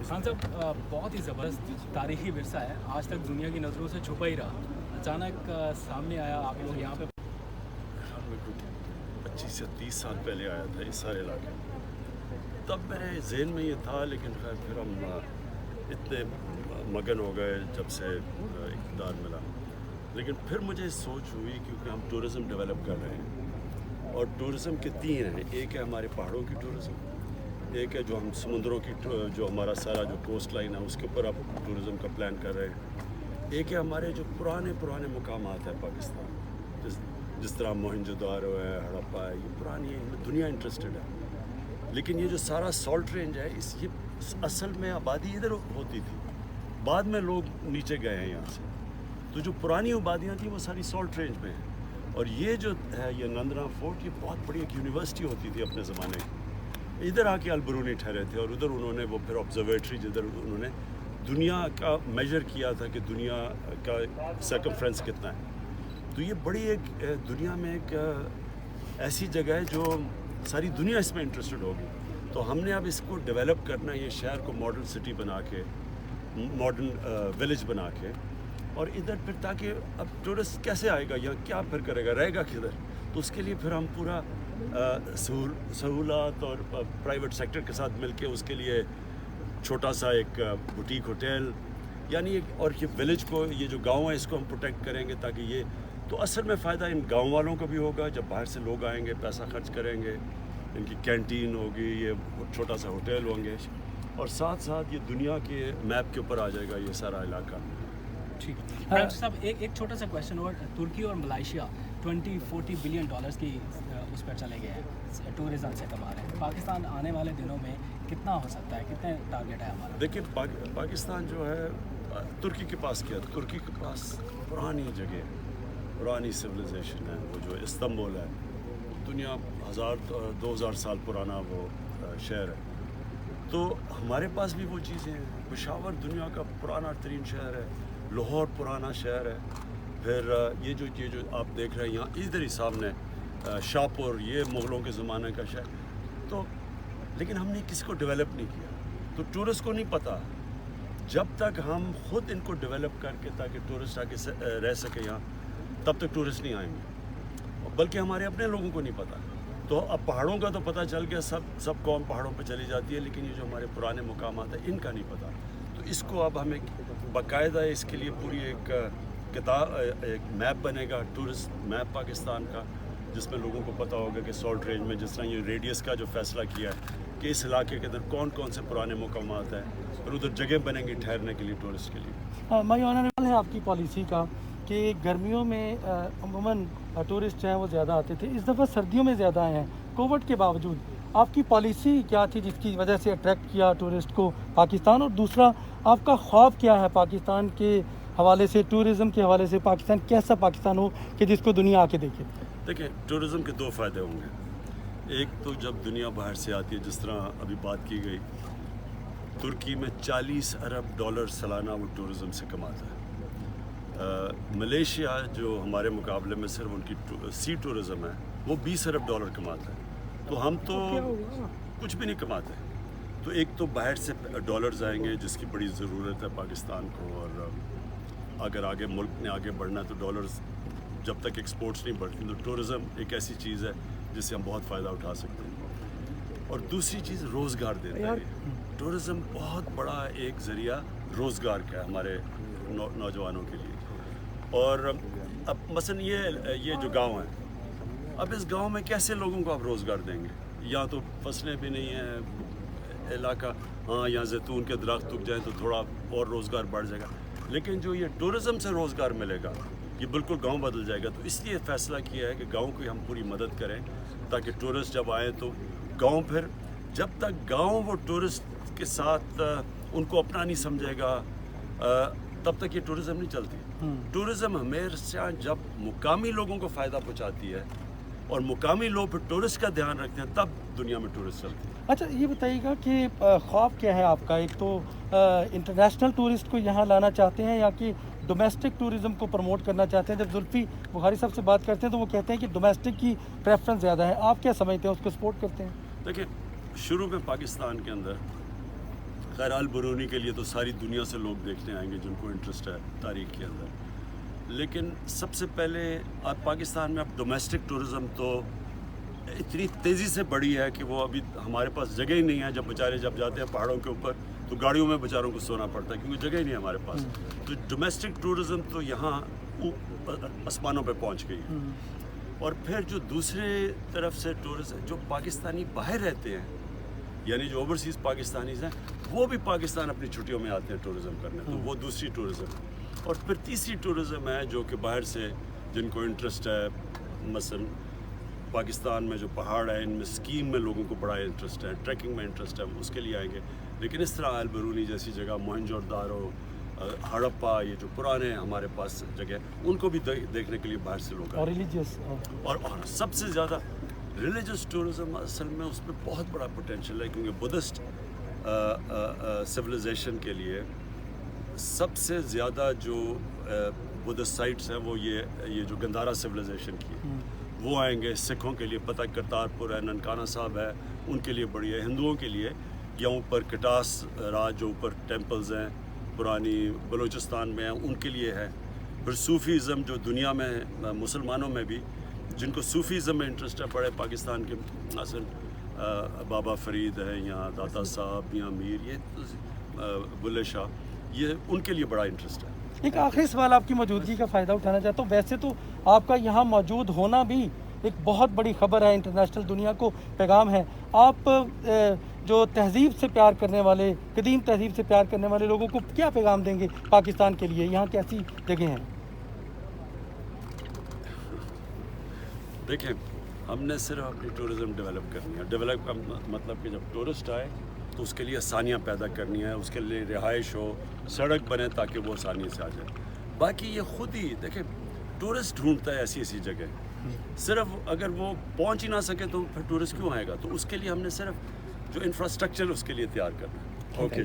खान साहब, बहुत ही ज़बरदस्त तारीखी विरसा है, आज तक दुनिया की नज़रों से छुपा ही रहा। अचानक सामने आया, आप लोग यहाँ पे। मैं कुछ 25 से 30 साल पहले आया था इस सारे इलाके में, तब मेरे जहन में ये था, लेकिन खैर फिर हम इतने मगन हो गए जब से इक़्तिदार मिला। लेकिन फिर मुझे सोच हुई, क्योंकि हम टूरिज़म डेवलप कर रहे हैं और टूरिज़म के तीन हैं। एक है हमारे पहाड़ों की टूरिज़म, एक है जो हम समुद्रों की, जो हमारा सारा जो कोस्ट लाइन है उसके ऊपर अब टूरिज़म का प्लान कर रहे हैं। एक है हमारे जो पुराने मुकामात हैं पाकिस्तान, जिस तरह मोहनजोदारो है, हड़प्पा है, ये पुरानी है, दुनिया इंटरेस्टेड है। लेकिन ये जो सारा सॉल्ट रेंज है, ये असल में आबादी इधर होती थी, बाद में लोग नीचे गए हैं यहाँ से। तो जो पुरानी आबादियाँ थी वो सारी सॉल्ट रेंज में हैं। और ये जो है ये नंदरा फोर्ट, ये बहुत बड़ी एक यूनिवर्सिटी होती थी अपने ज़माने की। इधर आके अलबरूनी ठहरे थे और उधर उन्होंने वो फिर ऑब्जर्वेटरी, जिधर उन्होंने दुनिया का मेजर किया था कि दुनिया का सर्कमफ्रेंस कितना है। तो ये बड़ी एक दुनिया में एक ऐसी जगह है जो सारी दुनिया इसमें इंटरेस्टेड होगी। तो हमने अब इसको डेवलप करना है, ये शहर को मॉडर्न सिटी बना के, मॉडर्न विलेज बना के, और इधर फिर ताकि अब टूरिस्ट कैसे आएगा, यहाँ क्या फिर करेगा, रहेगा किधर। तो उसके लिए फिर हम पूरा सहूलत और प्राइवेट सेक्टर के साथ मिलके उसके लिए छोटा सा एक बुटीक होटल, यानी और ये विलेज को, ये जो गांव है इसको हम प्रोटेक्ट करेंगे, ताकि ये तो असल में फ़ायदा इन गांव वालों को भी होगा। जब बाहर से लोग आएंगे, पैसा खर्च करेंगे, इनकी कैंटीन होगी, ये छोटा सा होटल होंगे, और साथ साथ ये दुनिया के मैप के ऊपर आ जाएगा ये सारा इलाका। ठीक है साहब, एक छोटा सा क्वेश्चन और, तुर्की और मलेशिया 20-40 बिलियन डॉलर्स की उस पर चले गए हैं, टूरिज़्म से कमा रहे हैं। पाकिस्तान आने वाले दिनों में कितना हो सकता है, कितने टारगेट है हमारा? देखिए पाकिस्तान जो है, तुर्की के पास क्या है, तुर्की के पास पुरानी जगह, पुरानी सिविलाइजेशन है, वो जो इस्तांबुल है, दुनिया 1000-2000 साल पुराना वो शहर है। तो हमारे पास भी वो चीज़ें हैं। पेशावर दुनिया का पुराना तरीन शहर है, लाहौर पुराना शहर है, फिर ये जो आप देख रहे हैं यहाँ इधर ही सामने शाहपुर, ये मुग़लों के ज़माने का शहर। तो लेकिन हमने किसी को डेवलप नहीं किया, तो टूरिस्ट को नहीं पता। जब तक हम खुद इनको डेवलप करके, ताकि टूरिस्ट आके रह सके यहाँ, तब तक टूरिस्ट नहीं आएंगे। बल्कि हमारे अपने लोगों को नहीं पता। तो अब पहाड़ों का तो पता चल गया, सब कौम पहाड़ों पे चली जाती है, लेकिन ये जो हमारे पुराने मुकामात हैं इनका नहीं पता। तो इसको अब हमें बाकायदा इसके लिए पूरी एक किताब, एक मैप बनेगा, टूरिस्ट मैप पाकिस्तान का, जिसमें लोगों को पता होगा कि सॉल्ट रेंज में जिस तरह ये रेडियस का जो फैसला किया है कि इस इलाके के अंदर कौन कौन से पुराने मुकामात हैं, और उधर जगह बनेंगी ठहरने के लिए टूरिस्ट के लिए। मैं ऑनरेबल है आपकी पॉलिसी का कि गर्मियों में अमूमन टूरिस्ट जो हैं वो ज़्यादा आते थे, इस दफ़ा सर्दियों में ज़्यादा आए हैं कोविड के बावजूद। आपकी पॉलिसी क्या थी जिसकी वजह से अट्रैक्ट किया टूरिस्ट को पाकिस्तान, और दूसरा आपका ख्वाब क्या है पाकिस्तान के हवाले से, टूरिज़म के हवाले से? पाकिस्तान कैसा पाकिस्तान हो कि जिसको दुनिया आके देखे? देखिए, टूरिज़म के दो फ़ायदे होंगे। एक तो जब दुनिया बाहर से आती है, जिस तरह अभी बात की गई, तुर्की में 40 अरब डॉलर सालाना वो टूरिज़म से कमाता है। मलेशिया जो हमारे मुकाबले में सिर्फ उनकी सी टूरिज़म है, वो 20 अरब डॉलर कमाता है। तो हम तो कुछ भी नहीं कमाते। तो एक तो बाहर से डॉलर्स आएंगे, जिसकी बड़ी ज़रूरत है पाकिस्तान को, और अगर आगे मुल्क ने आगे बढ़ना है तो डॉलर्स, जब तक एक्सपोर्ट्स नहीं बढ़ती, तो टूरिज़म एक ऐसी चीज़ है जिससे हम बहुत फ़ायदा उठा सकते हैं। और दूसरी चीज़ रोज़गार देता है। टूरिज़म बहुत बड़ा एक ज़रिया रोज़गार का है हमारे नौजवानों के लिए। और अब मसलन ये जो गांव है, अब इस गांव में कैसे लोगों को आप रोज़गार देंगे? या तो फसलें भी नहीं हैं, इलाका, हाँ यहाँ जैतून के दरख्त उग जाएँ तो थोड़ा और रोज़गार बढ़ जाएगा, लेकिन जो ये टूरिज़म से रोज़गार मिलेगा, ये बिल्कुल गांव बदल जाएगा। तो इसलिए फ़ैसला किया है कि गांव की हम पूरी मदद करें, ताकि टूरिस्ट जब आए तो गांव, फिर जब तक गांव वो टूरिस्ट के साथ उनको अपना नहीं समझेगा, तब तक ये टूरिज़म नहीं चलती। टूरिज़म हमेशा जब मुकामी लोगों को फ़ायदा पहुंचाती है और मुकामी लोग फिर टूरिस्ट का ध्यान रखते हैं, तब दुनिया में टूरिस्ट चलती है। अच्छा, ये बताइएगा कि ख्वाब क्या है आपका? एक तो इंटरनेशनल टूरिस्ट को यहाँ लाना चाहते हैं, या कि डोमेस्टिक टूरिज़म को प्रमोट करना चाहते हैं? जब जुल्फी बुखारी साहब से बात करते हैं तो वो कहते हैं कि डोमेस्टिक की प्रेफरेंस ज़्यादा है। आप क्या समझते हैं, उसको सपोर्ट करते हैं? देखिए, शुरू में पाकिस्तान के अंदर خیر البرونی کے لیے تو ساری دنیا سے لوگ دیکھنے آئیں گے جن کو انٹرسٹ ہے تاریخ کے اندر، لیکن سب سے پہلے اب پاکستان میں اب ڈومیسٹک ٹورزم تو اتنی تیزی سے بڑھی ہے کہ وہ ابھی ہمارے پاس جگہ ہی نہیں ہے. جب بیچارے جب جاتے ہیں پہاڑوں کے اوپر تو گاڑیوں میں بیچاروں کو سونا پڑتا ہے کیونکہ جگہ ہی نہیں ہے ہمارے پاس. تو ڈومیسٹک ٹورزم تو یہاں آسمانوں پہ پہنچ گئی. اور پھر جو دوسرے طرف سے ٹورسٹ جو پاکستانی باہر رہتے ہیں، یعنی جو اوورسیز پاکستانیز ہیں، وہ بھی پاکستان اپنی چھٹیوں میں آتے ہیں ٹورزم کرنے، تو وہ دوسری ٹورزم ہے. اور پھر تیسری ٹورزم ہے جو کہ باہر سے جن کو انٹرسٹ ہے، مثلا پاکستان میں جو پہاڑ ہیں ان میں اسکیم میں لوگوں کو بڑا انٹرسٹ ہے، ٹریکنگ میں انٹرسٹ ہے، اس کے لیے آئیں گے. لیکن اس طرح البرونی جیسی جگہ، موہنجو دارو، ہڑپا، یہ جو پرانے ہمارے پاس جگہ، ان کو بھی دیکھنے کے لیے باہر سے لوگ اور آئے. ریلیجیس اور سب سے زیادہ ریلیجس ٹورزم اصل میں اس میں بہت بڑا پوٹینشیل ہے، کیونکہ بدھسٹ سویلائزیشن کے لیے سب سے زیادہ جو بدھسٹ سائٹس ہیں وہ یہ جو گندھارا سویلائزیشن کی ہے وہ آئیں گے. سکھوں کے لیے پتہ کرتارپور ہے، ننکانہ صاحب ہے، ان کے لیے بڑی ہے. ہندوؤں کے لیے یا اوپر کٹاس راج جو اوپر ٹیمپلز ہیں پرانی بلوچستان میں ہیں، ان کے لیے ہے. پھر صوفیزم جو دنیا میں مسلمانوں میں بھی جن کو صوفیزم میں انٹرسٹ ہے، بڑے پاکستان کے اصل بابا فرید ہے یا داتا صاحب یا میر، یہ بلے شاہ، یہ ان کے لیے بڑا انٹرسٹ ہے. ایک آخری سوال آپ کی موجودگی کا فائدہ اٹھانا چاہتا ہوں. ویسے تو آپ کا یہاں موجود ہونا بھی ایک بہت بڑی خبر ہے، انٹرنیشنل دنیا کو پیغام ہے. آپ جو تہذیب سے پیار کرنے والے، قدیم تہذیب سے پیار کرنے والے لوگوں کو کیا پیغام دیں گے پاکستان کے لیے؟ یہاں کیسی جگہ ہیں؟ دیکھیں، ہم نے صرف اپنی ٹورزم ڈیولپ کرنی ہے. ڈیولپ کا مطلب کہ جب ٹورسٹ آئے تو اس کے لیے آسانیاں پیدا کرنی ہے، اس کے لیے رہائش ہو، سڑک بنے تاکہ وہ آسانی سے آ جائے. باقی یہ خود ہی دیکھیں ٹورسٹ ڈھونڈتا ہے ایسی ایسی جگہ. صرف اگر وہ پہنچ ہی نہ سکے تو پھر ٹورسٹ کیوں آئے گا؟ تو اس کے لیے ہم نے صرف جو انفراسٹرکچر اس کے لیے تیار کرنا ہے. اوکے.